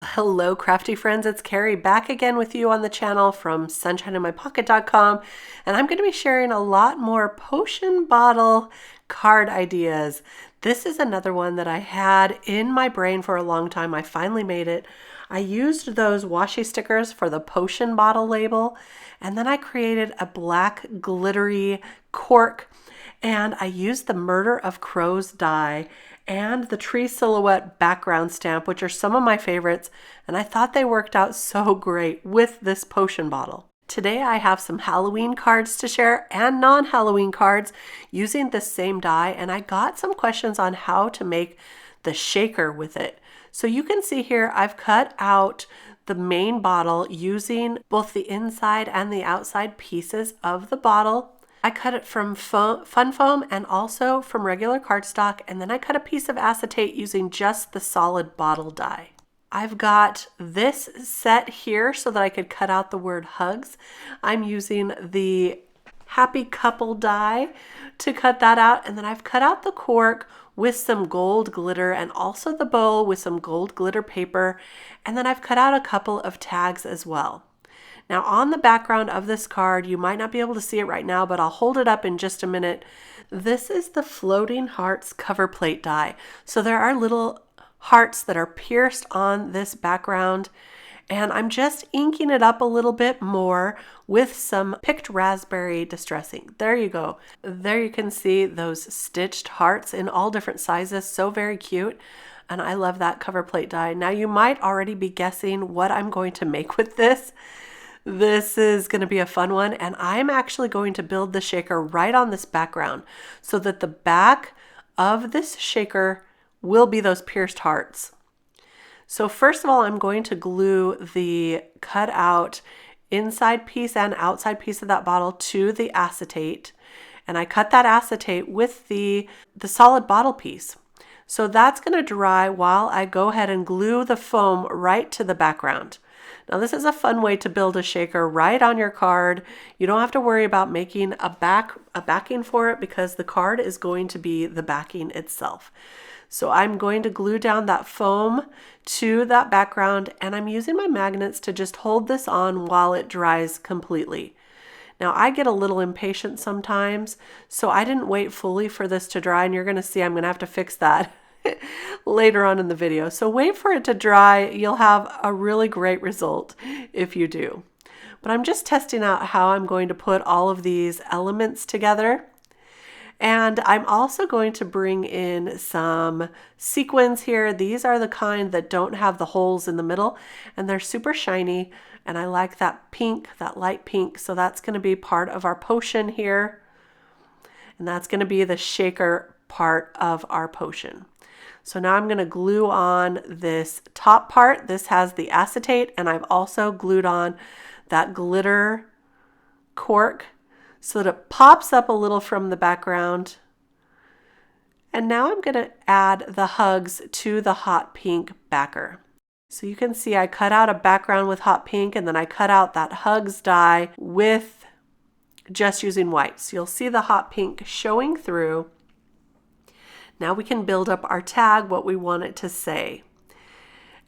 Hello, crafty friends. It's Kari back again with you on the channel from sunshineinmypocket.com, and I'm going to be sharing a lot more potion bottle card ideas. This is another one that I had in my brain for a long time. I finally made it. I used those washi stickers for the potion bottle label, and then I created a black glittery cork, and I used the Murder of Crows die and the tree silhouette background stamp, which are some of my favorites, and I thought they worked out so great with this potion bottle. Today I have some Halloween cards to share and non-Halloween cards using the same die, and I got some questions on how to make the shaker with it. So you can see here I've cut out the main bottle using both the inside and the outside pieces of the bottle. I cut it from fun foam and also from regular cardstock, and then I cut a piece of acetate using just the solid bottle die. I've got this set here so that I could cut out the word hugs. I'm using the Happy Couple die to cut that out, and then I've cut out the cork with some gold glitter and also the bowl with some gold glitter paper, and then I've cut out a couple of tags as well. Now on the background of this card, you might not be able to see it right now, but I'll hold it up in just a minute. This is the Floating Hearts cover plate die. So there are little hearts that are pierced on this background, and I'm just inking it up a little bit more with some picked raspberry distressing. There you go. There you can see those stitched hearts in all different sizes. So very cute. And I love that cover plate die. Now you might already be guessing what I'm going to make with this. This is going to be a fun one, and I'm actually going to build the shaker right on this background so that the back of this shaker will be those pierced hearts. So first of all, I'm going to glue the cut out inside piece and outside piece of that bottle to the acetate, and I cut that acetate with the solid bottle piece. So that's going to dry while I go ahead and glue the foam right to the background. Now this is a fun way to build a shaker right on your card. You don't have to worry about making a backing for it because the card is going to be the backing itself. So I'm going to glue down that foam to that background, and I'm using my magnets to just hold this on while it dries completely. Now I get a little impatient sometimes, so I didn't wait fully for this to dry, and you're going to see I'm going to have to fix that later on in the video. So wait for it to dry. You'll have a really great result if you do. But I'm just testing out how I'm going to put all of these elements together. And I'm also going to bring in some sequins here. These are the kind that don't have the holes in the middle, and they're super shiny. And I like that pink, that light pink. So that's going to be part of our potion here. And that's going to be the shaker part of our potion. So now I'm going to glue on this top part. This has the acetate, and I've also glued on that glitter cork so that it pops up a little from the background. And now I'm going to add the hugs to the hot pink backer. So you can see I cut out a background with hot pink, and then I cut out that hugs die with just using white. So you'll see the hot pink showing through. Now we can build up our tag, what we want it to say.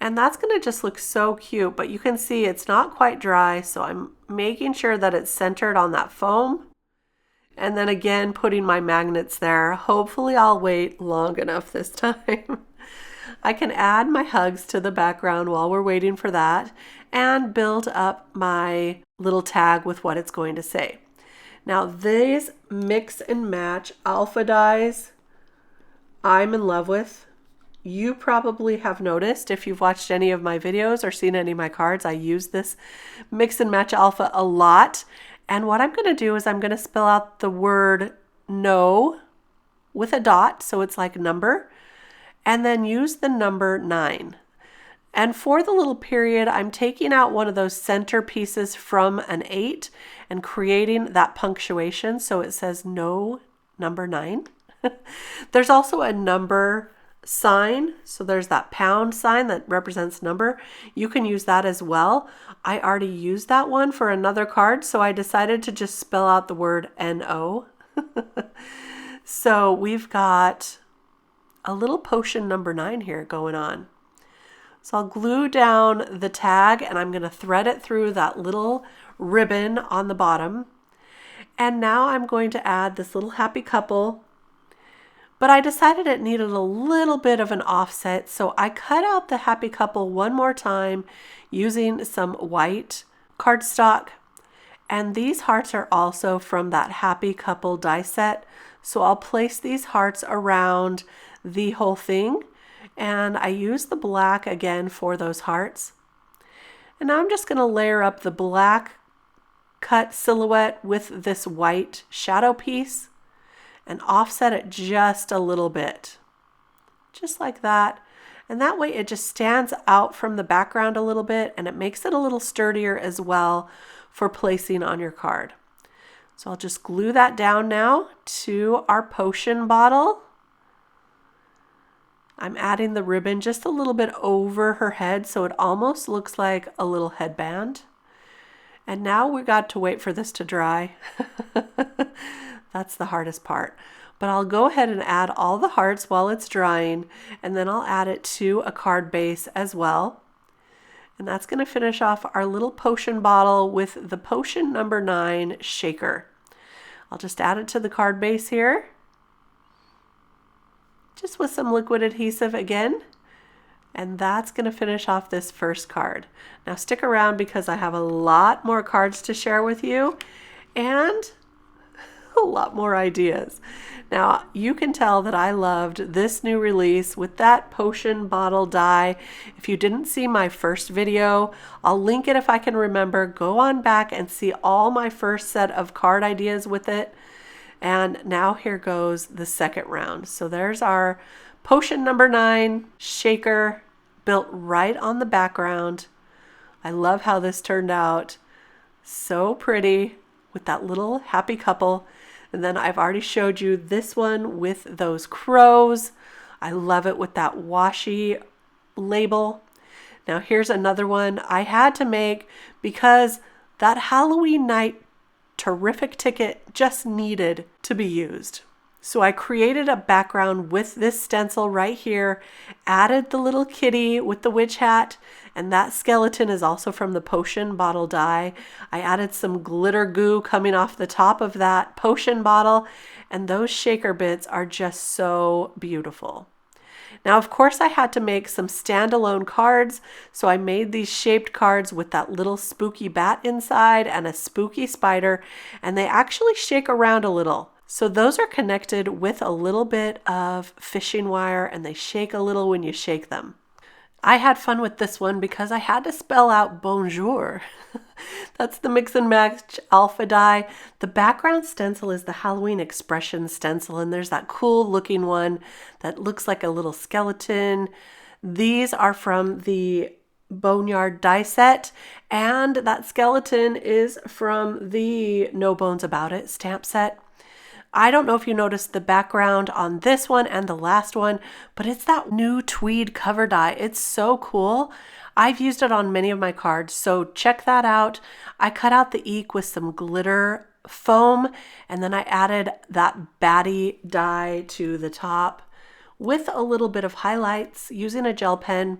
And that's going to just look so cute, but you can see it's not quite dry, so I'm making sure that it's centered on that foam. And then again, putting my magnets there. Hopefully I'll wait long enough this time. I can add my hugs to the background while we're waiting for that and build up my little tag with what it's going to say. Now these mix and match alpha dies I'm in love with. You probably have noticed if you've watched any of my videos or seen any of my cards, I use this mix and match alpha a lot. And what I'm going to do is I'm going to spell out the word no with a dot, so it's like number, and then use the number 9. And for the little period, I'm taking out one of those center pieces from an 8 and creating that punctuation so it says no number 9. There's also a number sign, so there's that pound sign that represents number. You can use that as well. I already used that one for another card, so I decided to just spell out the word NO. So we've got a little potion number 9 here going on. So I'll glue down the tag and I'm going to thread it through that little ribbon on the bottom. And now I'm going to add this little happy couple, but I decided it needed a little bit of an offset, so I cut out the happy couple one more time using some white cardstock. And these hearts are also from that happy couple die set, so I'll place these hearts around the whole thing, and I use the black again for those hearts. And now I'm just going to layer up the black cut silhouette with this white shadow piece and offset it just a little bit, just like that. And that way it just stands out from the background a little bit, and it makes it a little sturdier as well for placing on your card. So I'll just glue that down now to our potion bottle. I'm adding the ribbon just a little bit over her head so it almost looks like a little headband. And now we got to wait for this to dry. That's the hardest part. But I'll go ahead and add all the hearts while it's drying, and then I'll add it to a card base as well. And that's going to finish off our little potion bottle with the potion number 9 shaker. I'll just add it to the card base here, just with some liquid adhesive again. And that's going to finish off this first card. Now stick around because I have a lot more cards to share with you and a lot more ideas. Now you can tell that I loved this new release with that potion bottle die. If you didn't see my first video, I'll link it if I can remember. Go on back and see all my first set of card ideas with it. And now here goes the second round. So there's our potion number 9 shaker built right on the background. I love how this turned out. So pretty with that little happy couple. And then I've already showed you this one with those crows. I love it with that washi label. Now here's another one I had to make because that Halloween night terrific ticket just needed to be used. So I created a background with this stencil right here, added the little kitty with the witch hat, and that skeleton is also from the potion bottle die. I added some glitter goo coming off the top of that potion bottle, and those shaker bits are just so beautiful. Now, of course, I had to make some standalone cards, so I made these shaped cards with that little spooky bat inside and a spooky spider, and they actually shake around a little. So those are connected with a little bit of fishing wire, and they shake a little when you shake them. I had fun with this one because I had to spell out bonjour. That's the Mix and Match Alpha die. The background stencil is the Halloween Expression stencil, and there's that cool looking one that looks like a little skeleton. These are from the Boneyard die set, and that skeleton is from the No Bones About It stamp set. I don't know if you noticed the background on this one and the last one, but it's that new tweed cover die. It's so cool. I've used it on many of my cards, so check that out. I cut out the eek with some glitter foam, and then I added that batty die to the top with a little bit of highlights using a gel pen.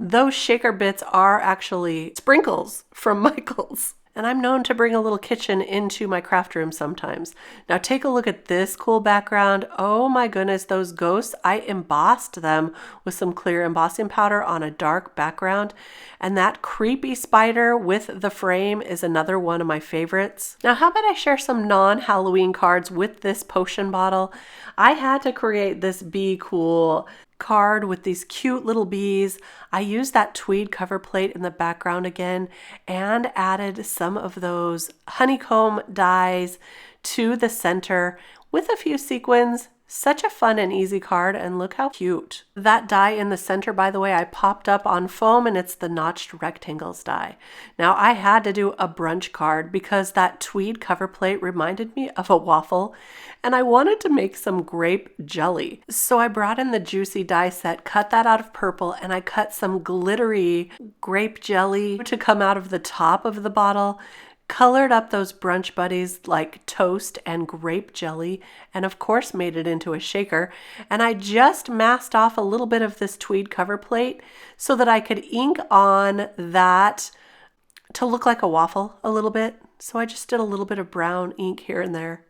Those shaker bits are actually sprinkles from Michael's. And I'm known to bring a little kitchen into my craft room sometimes. Now take a look at this cool background. Oh my goodness, those ghosts, I embossed them with some clear embossing powder on a dark background. And that creepy spider with the frame is another one of my favorites. Now how about I share some non-Halloween cards with this potion bottle? I had to create this Be Cool card with these cute little bees. I used that tweed cover plate in the background again and added some of those honeycomb dies to the center with a few sequins. Such a fun and easy card, and look how cute. That die in the center, by the way, I popped up on foam, and it's the notched rectangles die. Now I had to do a brunch card because that tweed cover plate reminded me of a waffle, and I wanted to make some grape jelly. So I brought in the juicy die set, cut that out of purple, and I cut some glittery grape jelly to come out of the top of the bottle. colored up those brunch buddies like toast and grape jelly, and of course made it into a shaker. And I just masked off a little bit of this tweed cover plate so that I could ink on that to look like a waffle a little bit. So I just did a little bit of brown ink here and there.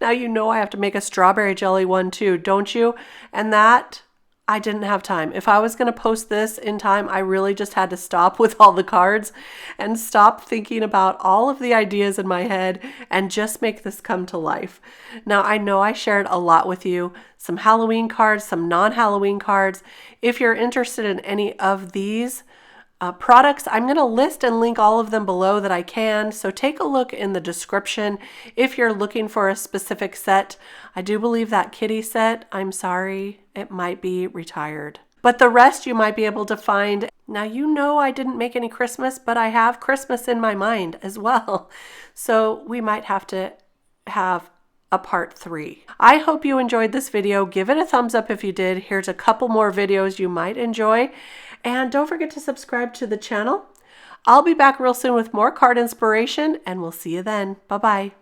Now you know I have to make a strawberry jelly one too, don't you? And that I didn't have time. If I was going to post this in time, I really just had to stop with all the cards and stop thinking about all of the ideas in my head and just make this come to life. Now, I know I shared a lot with you, some Halloween cards, some non-Halloween cards. If you're interested in any of these products, I'm going to list and link all of them below that I can, so take a look in the description if you're looking for a specific set. I do believe that kitty set, I'm sorry, it might be retired. But the rest you might be able to find. Now you know I didn't make any Christmas, but I have Christmas in my mind as well. So we might have to have a part 3. I hope you enjoyed this video. Give it a thumbs up if you did. Here's a couple more videos you might enjoy. And don't forget to subscribe to the channel. I'll be back real soon with more card inspiration, and we'll see you then. Bye-bye.